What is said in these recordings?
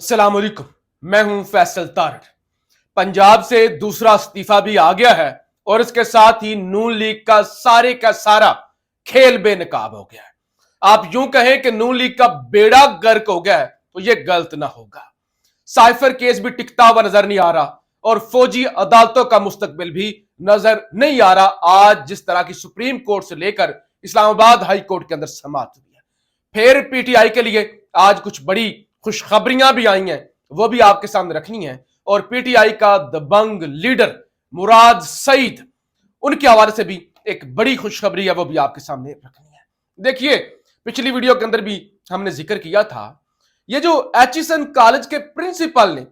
अस्सलाम वालेकुम। मैं हूं फैसल तारड़। पंजाब से दूसरा इस्तीफा भी आ गया है और इसके साथ ही नून लीग का सारा खेल बेनकाब हो गया है। आप यूं कहें कि नून लीग का बेड़ा गर्क हो गया है तो यह गलत ना होगा। साइफर केस भी टिकता हुआ नजर नहीं आ रहा और फौजी अदालतों का मुस्तकबिल भी नजर नहीं आ रहा। आज जिस तरह की सुप्रीम कोर्ट से लेकर इस्लामाबाद हाई कोर्ट के अंदर समाप्त हुई है, फिर पीटीआई के लिए आज कुछ बड़ी खुशखबरियां भी आई हैं, वो भी आपके सामने रखनी है। और पीटीआई का दबंग लीडर मुराद सईद, उनके हवाले से भी एक बड़ी खुशखबरी है, वो भी आपके सामने रखनी है। देखिए, पिछली वीडियो के अंदर भी हमने जिक्र किया था, ये जो एचिसन कॉलेज के प्रिंसिपल ने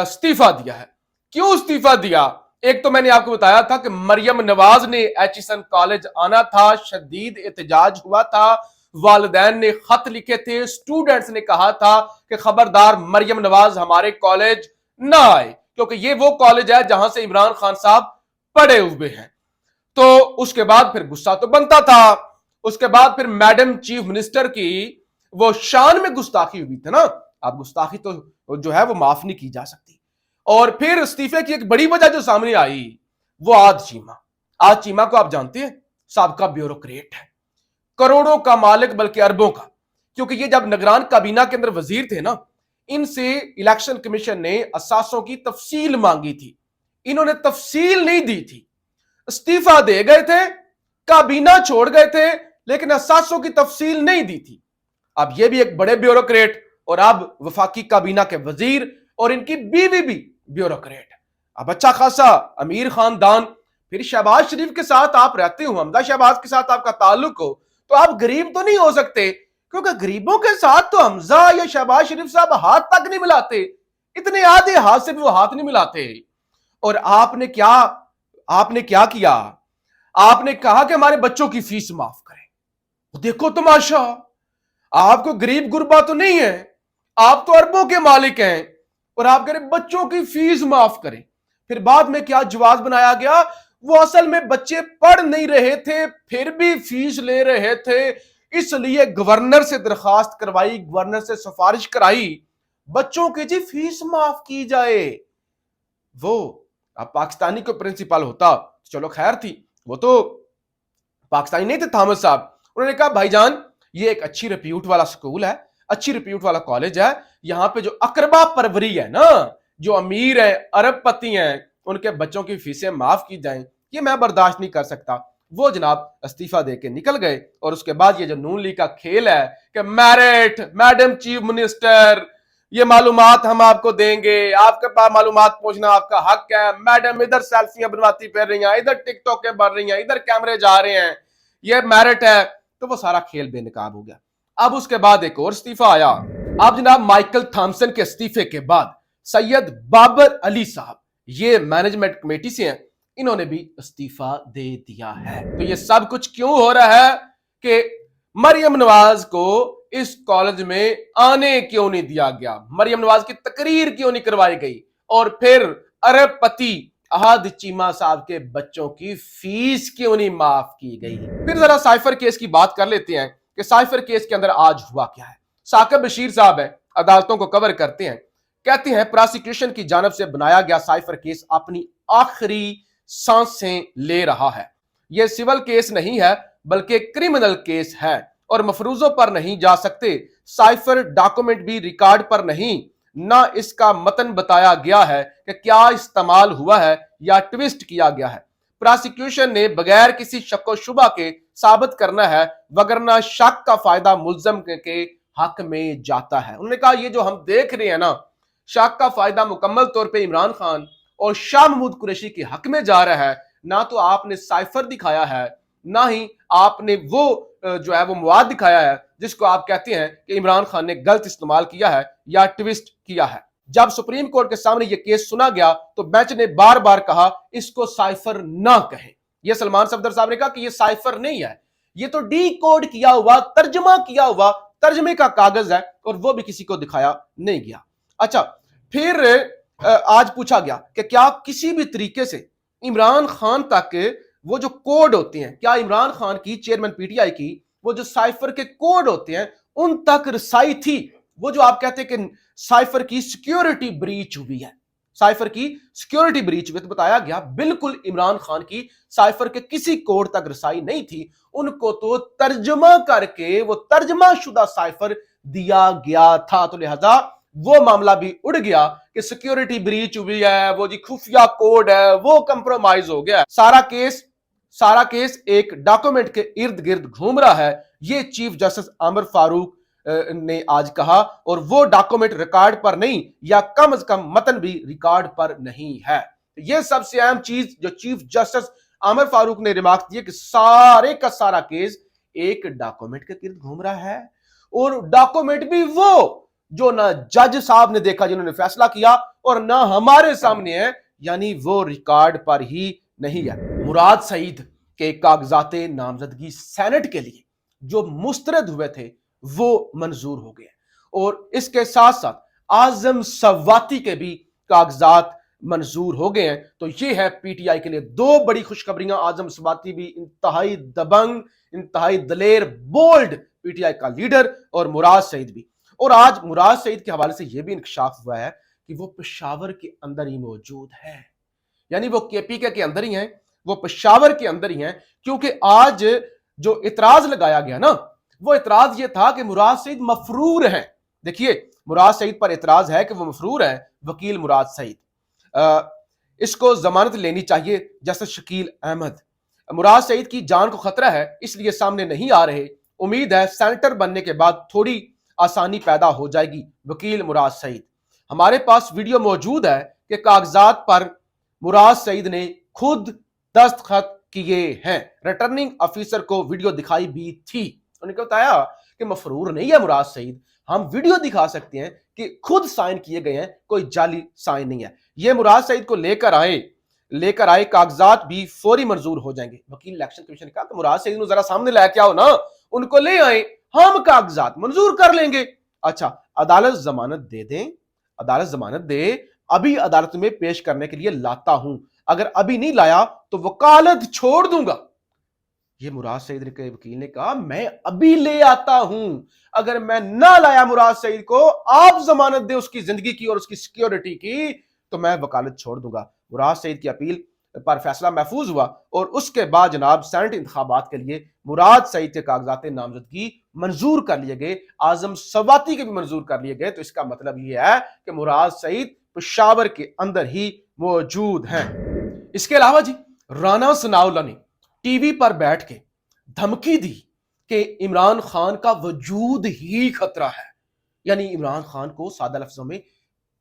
इस्तीफा दिया है। क्यों इस्तीफा दिया? एक तो मैंने आपको बताया था कि मरियम नवाज ने एचिसन कॉलेज आना था, शदीद एहतजाज हुआ था, वालिदैन ने खत लिखे थे, स्टूडेंट्स ने कहा था कि खबरदार मरियम नवाज हमारे कॉलेज ना आए, क्योंकि ये वो कॉलेज है जहां से इमरान खान साहब पढ़े हुए हैं। तो उसके बाद फिर गुस्सा तो बनता था। उसके बाद फिर मैडम चीफ मिनिस्टर की वो शान में गुस्ताखी हुई थी ना। अब गुस्ताखी तो जो है वो माफ नहीं की जा सकती। और फिर इस्तीफे की एक बड़ी वजह जो सामने आई वो आज चीमा को आप जानते हैं, साबका ब्यूरोक्रेट है, करोड़ों का मालिक बल्कि अरबों का। क्योंकि ये जब निगरान काबीना के अंदर वजीर थे ना, इनसे इलेक्शन कमीशन ने असासों की तफसील मांगी थी, इन्होंने तफसील नहीं दी थी, इस्तीफा दे गए थे, काबीना छोड़ गए थे, लेकिन असासों की तफसील नहीं दी थी। अब ये भी एक बड़े ब्यूरोक्रेट और अब वफाकी काबीना के वजीर और इनकी बीवी भी ब्यूरोक्रेट। अब अच्छा खासा अमीर खानदान, फिर शहबाज शरीफ के साथ आप रहते हो, हमजा शहबाज के साथ आपका ताल्लुक हो, तो आप गरीब तो नहीं हो सकते, क्योंकि गरीबों के साथ तो हमजा या शहबाज शरीफ साहब हाथ तक नहीं मिलाते, इतने आधे हाथ से भी वो हाथ नहीं मिलाते। और आपने क्या किया? आपने कहा कि हमारे बच्चों की फीस माफ करें। तो देखो तमाशा, आपको गरीब गुरबा तो नहीं है, आप तो अरबों के मालिक हैं और आप कह रहे बच्चों की फीस माफ करें। फिर बाद में क्या जवाब बनाया गया? वो असल में बच्चे पढ़ नहीं रहे थे, फिर भी फीस ले रहे थे, इसलिए गवर्नर से दरखास्त करवाई, गवर्नर से सिफारिश कराई, बच्चों की जी फीस माफ की जाए। वो अब पाकिस्तानी को प्रिंसिपल होता चलो खैर थी, वो तो पाकिस्तानी नहीं थे थॉमस साहब। उन्होंने कहा भाईजान ये एक अच्छी रिप्यूट वाला स्कूल है, अच्छी रिप्यूट वाला कॉलेज है, यहां पे जो अकरबा परवरी है ना, जो अमीर है, अरबपति हैं, उनके बच्चों की फीसें माफ की जाएं, ये मैं बर्दाश्त नहीं कर सकता। वो जनाब इस्तीफा दे के निकल गए। और उसके बाद ये जो नून लीग का खेल है कि मेरिट, मैडम चीफ मिनिस्टर, ये मालूमात हम आपको देंगे, आपके पास मालूमात पूछना आपका हक है, मैडम इधर सेल्फियां बनवाती फिर रही हैं, इधर टिकटॉक के बन रही हैं, इधर कैमरे जा रहे हैं, ये मेरिट है, तो वो सारा खेल बेनकाब हो गया। अब उसके बाद एक और इस्तीफा आया। अब जनाब माइकल थॉमसन के इस्तीफे के बाद सैयद बाबर अली साहब, ये मैनेजमेंट कमेटी से हैं, इन्होंने भी इस्तीफा दे दिया है। तो ये सब कुछ क्यों हो रहा है कि मरियम नवाज को इस कॉलेज में आने क्यों नहीं दिया गया, मरियम नवाज की तकरीर क्यों नहीं करवाई गई, और फिर अरबपति अहाद चीमा साहब के बच्चों की फीस क्यों नहीं माफ की गई। फिर जरा साइफर केस की बात कर लेते हैं कि साइफर केस के अंदर आज हुआ क्या है। साकिब बशीर साहब है, अदालतों को कवर करते हैं, कहते हैं प्रोसिक्यूशन की जानब से बनाया गया साइफर केस अपनी आखिरी सांसें ले रहा है। यह सिविल केस नहीं है बल्कि क्रिमिनल केस है और मफरूजों पर नहीं जा सकते। साइफर डॉक्यूमेंट भी रिकॉर्ड पर नहीं, ना इसका मतन बताया गया है कि क्या इस्तेमाल हुआ है या ट्विस्ट किया गया है। प्रोसिक्यूशन ने बगैर किसी शक व शुबा के साबित करना है, वगरना शक का फायदा मुल्जम के हक में जाता है। उन्होंने कहा ये जो हम देख रहे हैं ना, शक का फायदा मुकम्मल तौर पे इमरान खान और शाह महमूद कुरैशी के हक में जा रहा है। ना तो आपने साइफर दिखाया है, ना ही आपने वो जो है वो मवाद दिखाया है जिसको आप कहते हैं कि इमरान खान ने गलत इस्तेमाल किया है या ट्विस्ट किया है। जब सुप्रीम कोर्ट के सामने ये केस सुना गया तो बेंच ने बार बार कहा इसको साइफर ना कहें। यह सलमान सफदर साहब ने कहा कि ये साइफर नहीं है, ये तो डी कोड किया हुआ, तर्जमा किया हुआ तर्जमे का कागज है और वो भी किसी को दिखाया नहीं गया। अच्छा, फिर आज पूछा गया कि क्या किसी भी तरीके से इमरान खान तक वो जो कोड होते हैं, क्या इमरान खान की चेयरमैन पीटीआई की वो जो साइफर के कोड होते हैं उन तक रसाई थी। वो जो आप कहते हैं कि साइफर की सिक्योरिटी ब्रीच हुई है, साइफर की सिक्योरिटी ब्रीच में तो बताया गया बिल्कुल इमरान खान की साइफर के किसी कोड तक रसाई नहीं थी, उनको तो तर्जमा करके वो तर्जमा शुदा साइफर दिया गया था, तो लिहाजा वो मामला भी उड़ गया कि सिक्योरिटी ब्रीच हुई है, वो जी खुफिया कोड है वो कंप्रोमाइज हो गया। सारा केस एक डॉक्यूमेंट के इर्द गिर्द घूम रहा है, ये चीफ जस्टिस आमिर फारूक ने आज कहा, और वो डॉक्यूमेंट रिकॉर्ड पर नहीं या कम से कम मतन भी रिकॉर्ड पर नहीं है। ये सबसे अहम चीज जो चीफ जस्टिस आमिर फारूक ने रिमार्क दिया कि सारे का सारा केस एक डॉक्यूमेंट के गिर्द घूम रहा है, और डॉक्यूमेंट भी वो जो ना जज साहब ने देखा जिन्होंने फैसला किया और ना हमारे सामने है, यानी वो रिकॉर्ड पर ही नहीं है। मुराद सईद के कागजाते नामजदगी सेनेट के लिए जो मुस्तरद हुए थे वो मंजूर हो गए, और इसके साथ साथ आजम सवाती के भी कागजात मंजूर हो गए हैं। तो ये है पीटीआई के लिए दो बड़ी खुशखबरियां, आजम सवाती भी इंतहाई दबंग, इंतहाई दलेर, बोल्ड पीटीआई का लीडर, और मुराद सईद भी। और आज मुराद सईद के हवाले से यह भी इंकशाफ हुआ है कि वो पेशावर के अंदर ही मौजूद है, यानी वो केपीके के अंदर ही हैं, वो पेशावर के अंदर ही हैं, क्योंकि आज जो इतराज लगाया गया ना, वो इतराज ये था कि मुराद सईद मफरूर हैं। देखिए, मुराद सईद पर इतराज है कि वो मफरूर है, वकील मुराद सईद, इसको जमानत लेनी चाहिए जैसे शकील अहमद। मुराद सईद की जान को खतरा है इसलिए सामने नहीं आ रहे, उम्मीद है सेनेटर बनने के बाद थोड़ी आसानी पैदा हो जाएगी, वकील मुराद सईद। हमारे पास वीडियो मौजूद है कि कागजात पर मुराद सईद ने खुद दस्तखत किए हैं, रिटर्निंग ऑफिसर को वीडियो दिखाई भी थी, उन्होंने बताया कि मफरूर नहीं है मुराद सईद, हम वीडियो दिखा सकते हैं कि खुद साइन किए गए हैं, कोई जाली साइन नहीं है। ये मुराद सईद को लेकर आए कागजात भी फौरी मंजूर हो जाएंगे। वकील इलेक्शन कमीशन ने कहा कि मुराद सईद जरा सामने लेके आओ ना, उनको ले आए, हम कागजात मंजूर कर लेंगे। अच्छा, अदालत जमानत दे दें, अदालत जमानत दे, अभी अदालत में पेश करने के लिए लाता हूं, अगर अभी नहीं लाया तो वकालत छोड़ दूंगा। ये मुराद सईद के वकील ने कहा मैं अभी ले आता हूं, अगर मैं ना लाया मुराद सईद को, आप जमानत दे उसकी जिंदगी की और उसकी सिक्योरिटी की, तो मैं वकालत छोड़ दूंगा। मुराद सईद की अपील पर फैसला महफूज हुआ और उसके बाद जनाब सेनेट इंतखाबात के लिए मुराद सईद के कागजात नामजदगी मंजूर कर लिए गए, आजम सवाती के भी मंजूर कर लिए गए। तो इसका मतलब यह है कि मुराद सईद पेशावर के अंदर ही मौजूद हैं। इसके अलावा जी राना सनाउल्लाह ने टीवी पर बैठ के धमकी दी कि इमरान खान का वजूद ही खतरा है, यानी इमरान खान को सादा लफ्जों में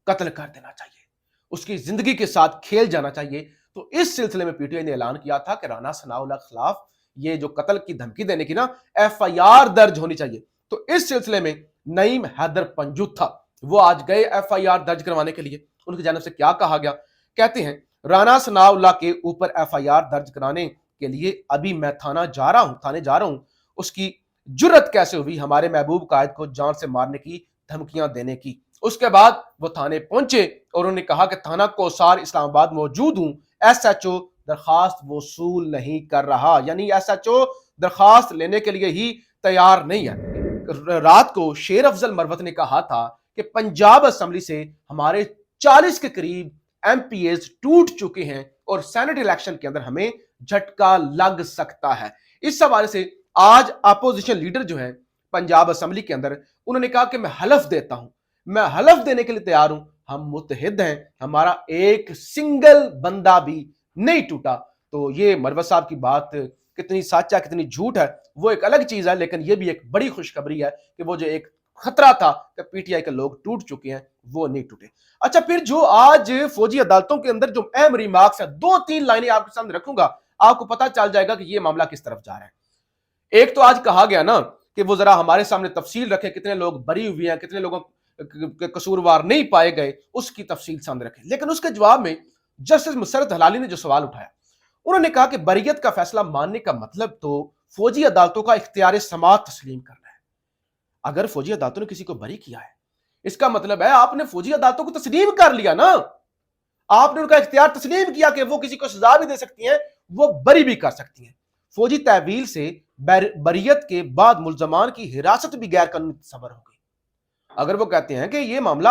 कत्ल कर देना चाहिए, उसकी जिंदगी के साथ खेल जाना चाहिए। तो इस सिलसिले में पीटीआई ने ऐलान किया था कि राना सनाउल्लाह के खिलाफ ये जो कत्ल की धमकी देने की ना एफआईआर दर्ज होनी चाहिए। तो इस सिलसिले में नईम हैदर पंजुत्था वो आज गए एफआईआर दर्ज करवाने के लिए। उनकी जानिब से क्या कहा गया, कहते हैं राना सनाउल्लाह के ऊपर एफआईआर दर्ज कराने के लिए अभी मैं थाने जा रहा हूं, उसकी जुर्रत कैसे हुई हमारे महबूब कायद को जान से मारने की धमकियां देने की। उसके बाद वो थाने पहुंचे और उन्होंने कहा कि थाना कोसार इस्लामाबाद मौजूद हूं, एसएचओ दरखास्त वसूल नहीं कर रहा, यानी एसएचओ दरखास्त लेने के लिए ही तैयार नहीं है। रात को शेर अफजल मरवत ने कहा था कि पंजाब असेंबली से हमारे 40 के करीब एमपीएस टूट चुके हैं और सेनेट इलेक्शन के अंदर हमें झटका लग सकता है। इस हवाले से आज अपोजिशन लीडर जो है पंजाब असेंबली के अंदर, उन्होंने कहा कि मैं हलफ देता हूं, मैं हलफ देने के लिए तैयार हूं, हम मुत्तहिद हैं, हमारा एक सिंगल बंदा भी नहीं टूटा। तो ये मरवत साहब की बात कितनी सच्चा कितनी झूठ है वो एक अलग चीज है, लेकिन ये भी एक बड़ी खुशखबरी है कि वो जो एक खतरा था कि पीटीआई के लोग टूट चुके हैं वो नहीं टूटे। अच्छा, फिर जो आज फौजी अदालतों के अंदर जो अहम रिमार्क्स है, 2-3 लाइनें आपके सामने रखूंगा, आपको पता चल जाएगा कि ये मामला किस तरफ जा रहा है। एक तो आज कहा गया ना कि वो जरा हमारे सामने तफसील रखे, कितने लोग बरी हुए हैं, कितने लोगों कसूरवार नहीं पाए गए, उसकी तफसील सामने रखे। लेकिन उसके जवाब में जस्टिस मुसर्रत हलाली ने जो सवाल उठाया, उन्होंने कहा कि बरियत का फैसला मानने का मतलब तो फौजी अदालतों का इख्तियार समाअत तस्लीम करना है। अगर फौजी अदालतों ने किसी को बरी किया है, इसका मतलब है आपने फौजी अदालतों को तस्लीम कर लिया ना, आपने उनका इख्तियार तस्लीम किया कि वो किसी को सजा भी दे सकती हैं, वो बरी भी कर सकती हैं। फौजी तहवील से बरियत के बाद मुल्जमान की हिरासत भी गैर कानूनी तस्वर हो गई। اگر وہ کہتے ہیں کہ یہ معاملہ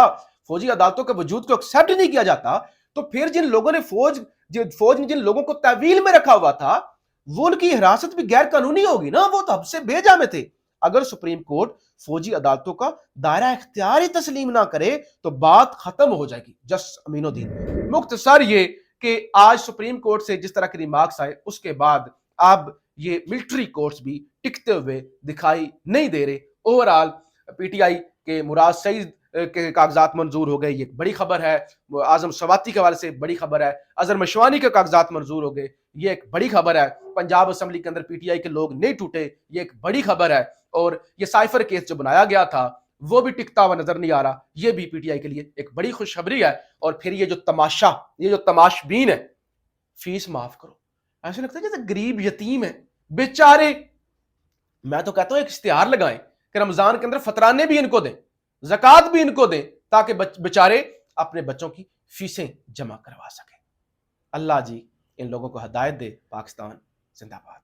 فوجی عدالتوں کے وجود کو ایکسیپٹ نہیں کیا جاتا تو پھر جن لوگوں نے فوج نے جن لوگوں کو تحویل میں رکھا ہوا تھا وہ ان کی حراست بھی غیر قانونی ہوگی نا، وہ تو حد سے بے جا میں تھے۔ اگر سپریم کورٹ فوجی عدالتوں کا دائرہ اختیار ہی تسلیم نہ کرے تو بات ختم ہو جائے گی۔ جسٹس امین الدین۔ مختصر یہ کہ آج سپریم کورٹ سے جس طرح کے ریمارکس آئے اس کے بعد اب یہ ملٹری کورٹس بھی ٹکتے ہوئے دکھائی نہیں دے رہے۔ اوورآل پی ٹی آئی کے مراد سعید کے کاغذات منظور ہو گئے، یہ ایک بڑی خبر ہے۔ اعظم سواتی کے حوالے سے بڑی خبر ہے۔ اظہر مشوانی کے کاغذات منظور ہو گئے، یہ ایک بڑی خبر ہے۔ پنجاب اسمبلی کے اندر پی ٹی آئی کے لوگ نہیں ٹوٹے، یہ ایک بڑی خبر ہے۔ اور یہ سائفر کیس جو بنایا گیا تھا وہ بھی ٹکتا ہوا نظر نہیں آ رہا، یہ بھی پی ٹی آئی کے لیے ایک بڑی خوشخبری ہے۔ اور پھر یہ جو تماشا، یہ جو تماشبین ہے، فیس معاف کرو، ایسے لگتا ہے جیسے غریب یتیم ہے بیچارے۔ میں تو کہتا ہوں ایک اشتہار لگائیں کہ رمضان کے اندر فطرانے بھی ان کو دیں، زکوٰۃ بھی ان کو دیں، تاکہ بیچارے اپنے بچوں کی فیسیں جمع کروا سکیں۔ اللہ جی ان لوگوں کو ہدایت دے۔ پاکستان زندہ باد۔